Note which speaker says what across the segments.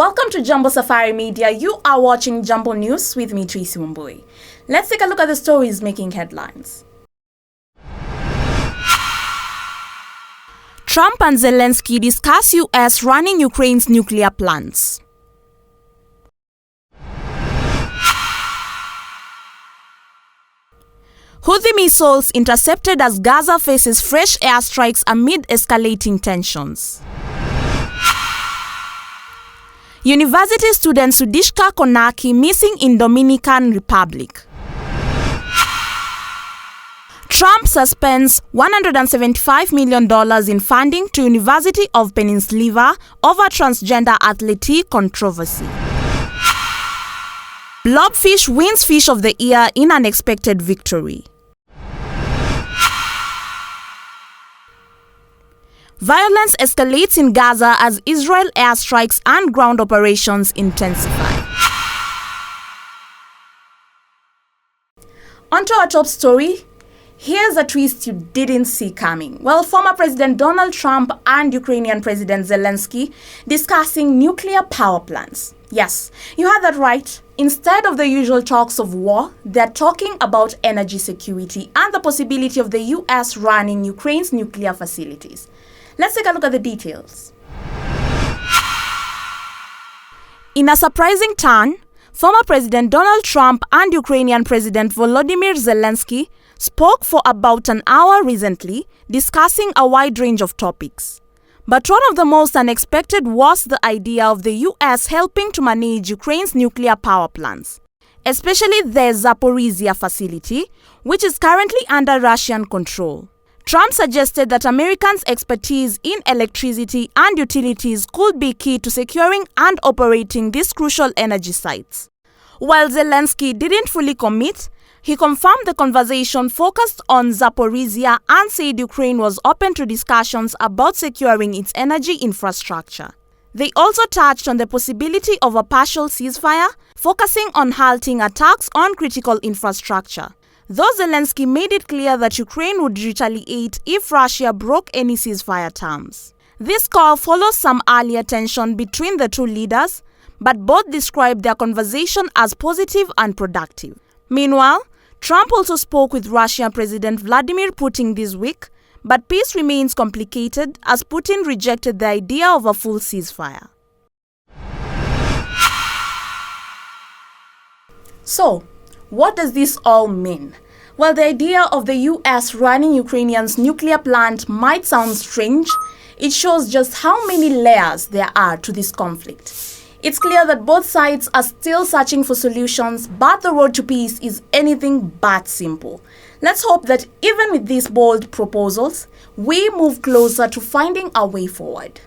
Speaker 1: Welcome to Jambo Safari Media. You are watching Jambo News with me, Tracy Wambui. Let's take a look at the stories making headlines. Trump and Zelensky discuss US running Ukraine's nuclear plants. Houthi missiles intercepted as Gaza faces fresh airstrikes amid escalating tensions. University student Sudishka Konaki missing in Dominican Republic. Trump suspends $175 million in funding to University of Pennsylvania over transgender athlete controversy. Blobfish wins Fish of the Year in unexpected victory. Violence escalates in Gaza as Israel airstrikes and ground operations intensify. On to our top story. Here's a twist you didn't see coming. Well, former President Donald Trump and Ukrainian President Zelensky discussing nuclear power plants. Yes, you heard that right. Instead of the usual talks of war, they're talking about energy security and the possibility of the US running Ukraine's nuclear facilities. Let's take a look at the details. In a surprising turn, former President Donald Trump and Ukrainian President Volodymyr Zelensky spoke for about an hour recently, discussing a wide range of topics. But one of the most unexpected was the idea of the US helping to manage Ukraine's nuclear power plants, especially the Zaporizhzhia facility, which is currently under Russian control. Trump suggested that Americans' expertise in electricity and utilities could be key to securing and operating these crucial energy sites. While Zelensky didn't fully commit, he confirmed the conversation focused on Zaporizhzhia and said Ukraine was open to discussions about securing its energy infrastructure. They also touched on the possibility of a partial ceasefire, focusing on halting attacks on critical infrastructure. Though Zelensky made it clear that Ukraine would retaliate if Russia broke any ceasefire terms. This call follows some earlier tension between the two leaders, but both described their conversation as positive and productive. Meanwhile, Trump also spoke with Russian President Vladimir Putin this week, but peace remains complicated as Putin rejected the idea of a full ceasefire. So, what does this all mean? Well, the idea of the US running Ukrainian's nuclear plant might sound strange. It shows just how many layers there are to this conflict. It's clear that both sides are still searching for solutions, but the road to peace is anything but simple. Let's hope that even with these bold proposals, we move closer to finding a way forward.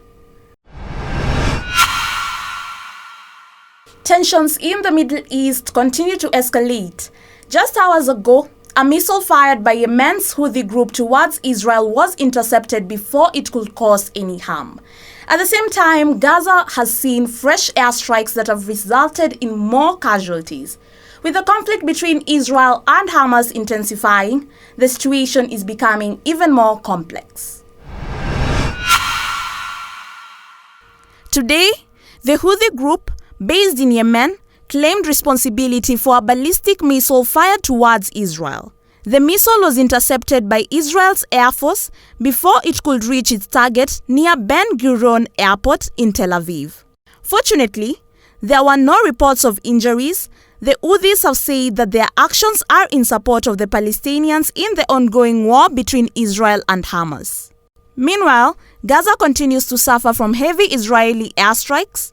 Speaker 1: Tensions in the Middle East continue to escalate. Just hours ago, a missile fired by Yemen's Houthi group towards Israel was intercepted before it could cause any harm. At the same time, Gaza has seen fresh airstrikes that have resulted in more casualties. With the conflict between Israel and Hamas intensifying, the situation is becoming even more complex. Today, the Houthi group, based in Yemen, claimed responsibility for a ballistic missile fired towards Israel. The missile was intercepted by Israel's Air Force before it could reach its target near Ben Gurion Airport in Tel Aviv. Fortunately, there were no reports of injuries. The Houthis have said that their actions are in support of the Palestinians in the ongoing war between Israel and Hamas. Meanwhile, Gaza continues to suffer from heavy Israeli airstrikes.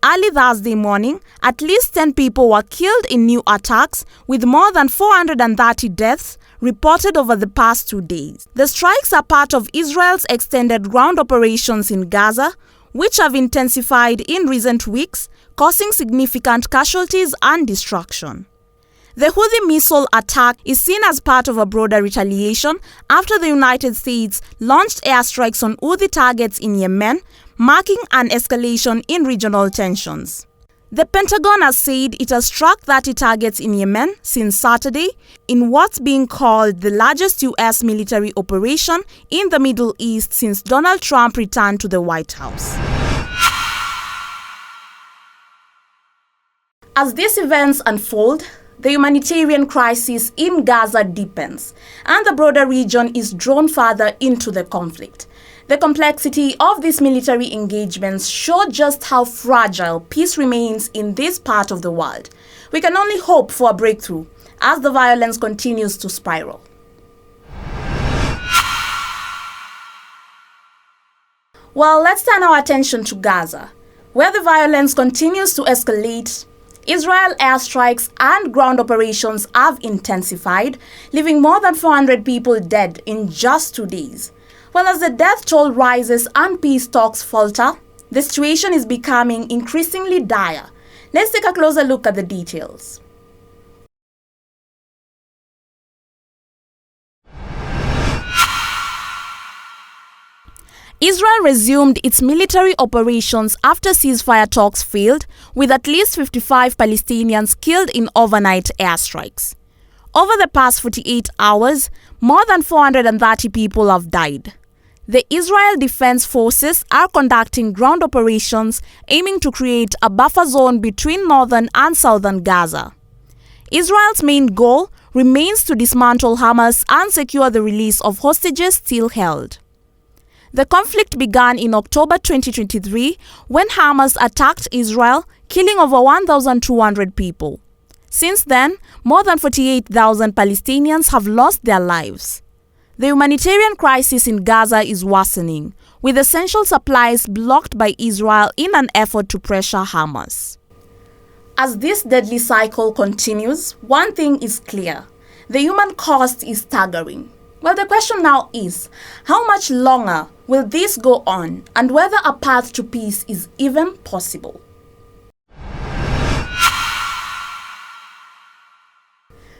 Speaker 1: Early Thursday morning, at least 10 people were killed in new attacks, with more than 430 deaths reported over the past 2 days. The strikes are part of Israel's extended ground operations in Gaza, which have intensified in recent weeks, causing significant casualties and destruction. The Houthi missile attack is seen as part of a broader retaliation after the United States launched airstrikes on Houthi targets in Yemen, marking an escalation in regional tensions. The Pentagon has said it has struck 30 targets in Yemen since Saturday in what's being called the largest US military operation in the Middle East since Donald Trump returned to the White House. As these events unfold, the humanitarian crisis in Gaza deepens, and the broader region is drawn further into the conflict. The complexity of these military engagements show just how fragile peace remains in this part of the world. We can only hope for a breakthrough as the violence continues to spiral. Well, let's turn our attention to Gaza, where the violence continues to escalate. Israel airstrikes and ground operations have intensified, leaving more than 400 people dead in just 2 days. Well, as the death toll rises and peace talks falter, the situation is becoming increasingly dire. Let's take a closer look at the details. Israel resumed its military operations after ceasefire talks failed, with at least 55 Palestinians killed in overnight airstrikes. Over the past 48 hours, more than 430 people have died. The Israel Defense Forces are conducting ground operations aiming to create a buffer zone between northern and southern Gaza. Israel's main goal remains to dismantle Hamas and secure the release of hostages still held. The conflict began in October 2023 when Hamas attacked Israel, killing over 1,200 people. Since then, more than 48,000 Palestinians have lost their lives. The humanitarian crisis in Gaza is worsening, with essential supplies blocked by Israel in an effort to pressure Hamas. As this deadly cycle continues, one thing is clear: the human cost is staggering. Well, the question now is, how much longer will this go on, and whether a path to peace is even possible?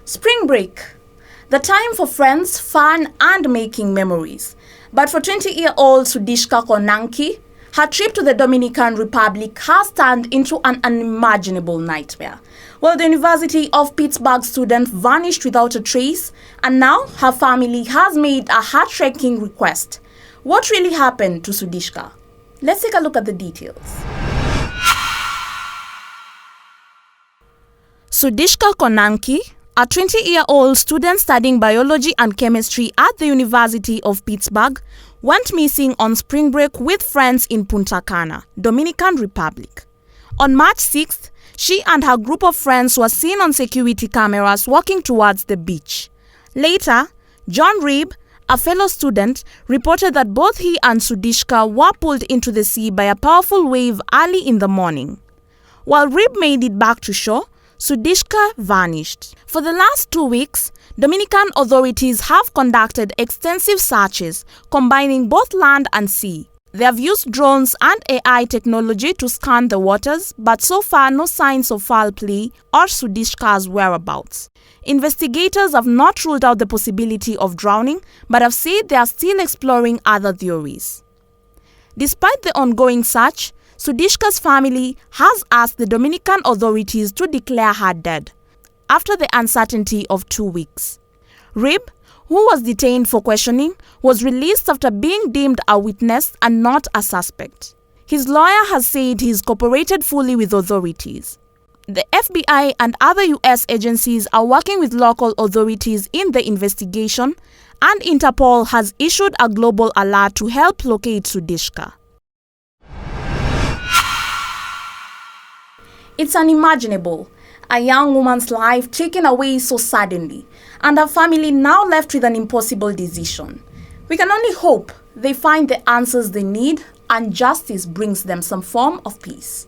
Speaker 1: Spring break. The time for friends, fun, and making memories. But for 20-year-old Sudishka Konanki, her trip to the Dominican Republic has turned into an unimaginable nightmare. Well, the University of Pittsburgh student vanished without a trace, and now her family has made a heart-wrenching request. What really happened to Sudishka? Let's take a look at the details. Sudishka Konanki, a 20-year-old student studying biology and chemistry at the University of Pittsburgh, went missing on spring break with friends in Punta Cana, Dominican Republic. On March 6th, she and her group of friends were seen on security cameras walking towards the beach. Later, John Reeb, a fellow student, reported that both he and Sudishka were pulled into the sea by a powerful wave early in the morning. While Reeb made it back to shore, Sudishka vanished. For the last 2 weeks, Dominican authorities have conducted extensive searches combining both land and sea. They have used drones and AI technology to scan the waters, but so far no signs of foul play or Sudishka's whereabouts. Investigators have not ruled out the possibility of drowning, but have said they are still exploring other theories. Despite the ongoing search, Sudishka's family has asked the Dominican authorities to declare her dead, after the uncertainty of 2 weeks. Reeb, who was detained for questioning, was released after being deemed a witness and not a suspect. His lawyer has said he's cooperated fully with authorities. The FBI and other U.S. agencies are working with local authorities in the investigation, and Interpol has issued a global alert to help locate Sudishka. It's unimaginable. A young woman's life taken away so suddenly, and her family now left with an impossible decision. We can only hope they find the answers they need and justice brings them some form of peace.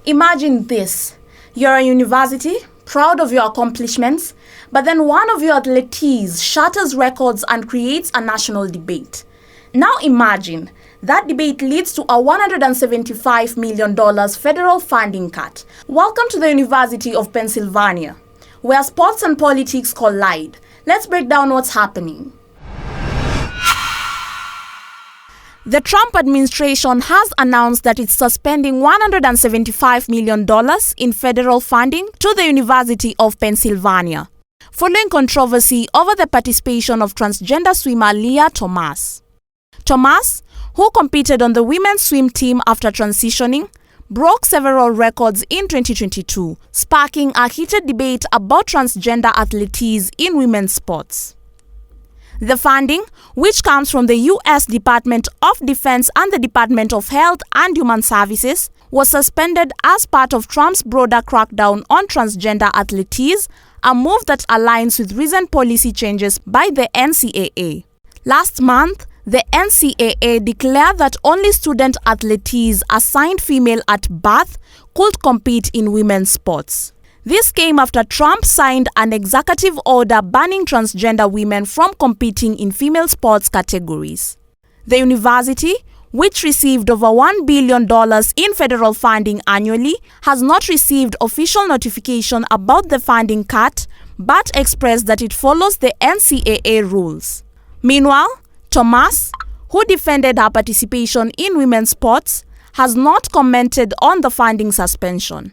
Speaker 1: Imagine this. You're a university, proud of your accomplishments, but then one of your athletes shatters records and creates a national debate. Now imagine that debate leads to a $175 million federal funding cut. Welcome to the University of Pennsylvania, where sports and politics collide. Let's break down what's happening. The Trump administration has announced that it's suspending $175 million in federal funding to the University of Pennsylvania, following controversy over the participation of transgender swimmer Leah Thomas. Thomas, who competed on the women's swim team after transitioning, broke several records in 2022, sparking a heated debate about transgender athletes in women's sports. The funding, which comes from the U.S. Department of Defense and the Department of Health and Human Services, was suspended as part of Trump's broader crackdown on transgender athletes, a move that aligns with recent policy changes by the NCAA. Last month, the NCAA declared that only student athletes assigned female at birth could compete in women's sports. This came after Trump signed an executive order banning transgender women from competing in female sports categories. The university, which received over $1 billion in federal funding annually, has not received official notification about the funding cut, but expressed that it follows the NCAA rules. Meanwhile, Thomas, who defended her participation in women's sports, has not commented on the funding suspension.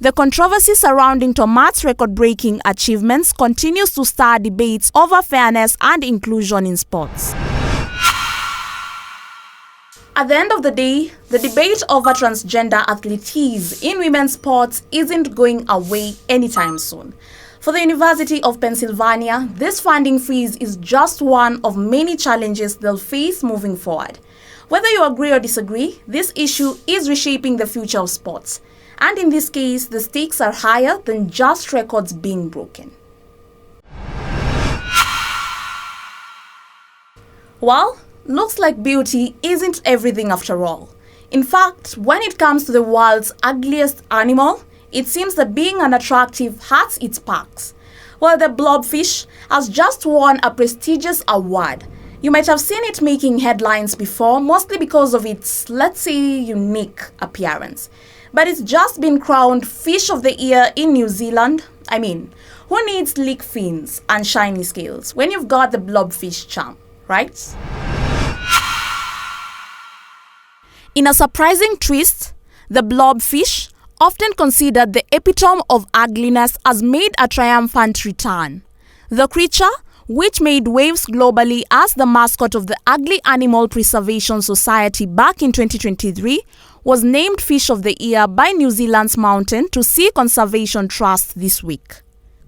Speaker 1: The controversy surrounding Thomas' record-breaking achievements continues to stir debates over fairness and inclusion in sports. At the end of the day, the debate over transgender athletes in women's sports isn't going away anytime soon. For the University of Pennsylvania, this funding freeze is just one of many challenges they'll face moving forward. Whether you agree or disagree, this issue is reshaping the future of sports. And in this case, the stakes are higher than just records being broken. Well, looks like beauty isn't everything after all. In fact, when it comes to the world's ugliest animal, it seems that being unattractive has its perks. Well, the blobfish has just won a prestigious award. You might have seen it making headlines before, mostly because of its, let's say, unique appearance. But it's just been crowned Fish of the Year in New Zealand. I mean, who needs sleek fins and shiny scales when you've got the blobfish charm, right? In a surprising twist, the blobfish, often considered the epitome of ugliness, has made a triumphant return. The creature, which made waves globally as the mascot of the Ugly Animal Preservation Society back in 2023, was named Fish of the Year by New Zealand's Mountain to Sea Conservation Trust this week.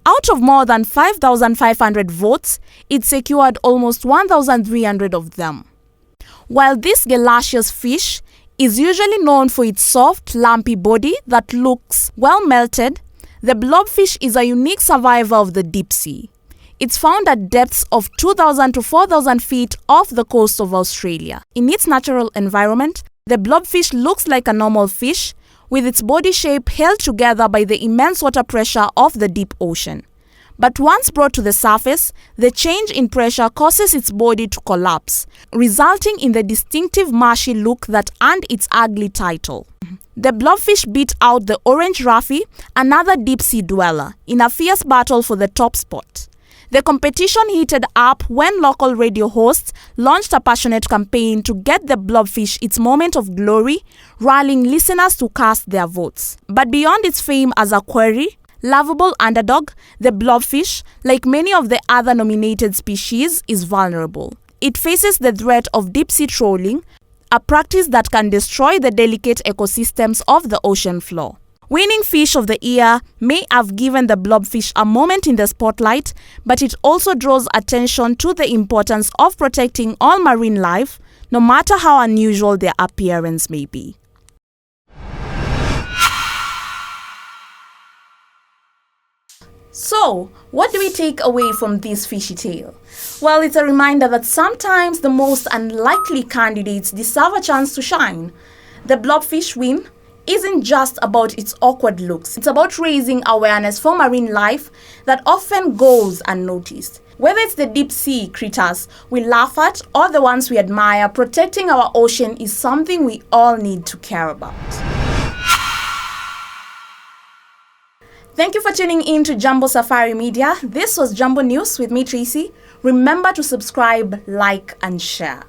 Speaker 1: Out of more than 5,500 votes, it secured almost 1,300 of them. While this gaseous fish is usually known for its soft, lumpy body that looks well melted, the blobfish is a unique survivor of the deep sea. It's found at depths of 2,000 to 4,000 feet off the coast of Australia. In its natural environment, the blobfish looks like a normal fish, with its body shape held together by the immense water pressure of the deep ocean. But once brought to the surface, the change in pressure causes its body to collapse, resulting in the distinctive marshy look that earned its ugly title. The blobfish beat out the orange ruffy, another deep-sea dweller, in a fierce battle for the top spot. The competition heated up when local radio hosts launched a passionate campaign to get the blobfish its moment of glory, rallying listeners to cast their votes. But beyond its fame as a quarry, lovable underdog, the blobfish, like many of the other nominated species, is vulnerable. It faces the threat of deep-sea trawling, a practice that can destroy the delicate ecosystems of the ocean floor. Winning Fish of the Year may have given the blobfish a moment in the spotlight, but it also draws attention to the importance of protecting all marine life, no matter how unusual their appearance may be. So, what do we take away from this fishy tale? Well, it's a reminder that sometimes the most unlikely candidates deserve a chance to shine. The blobfish win isn't just about its awkward looks. It's about raising awareness for marine life that often goes unnoticed. Whether it's the deep sea critters we laugh at or the ones we admire, protecting our ocean is something we all need to care about. Thank you for tuning in to Jambo Safari Media. This was Jambo News with me, Tracy. Remember to subscribe, like, and share.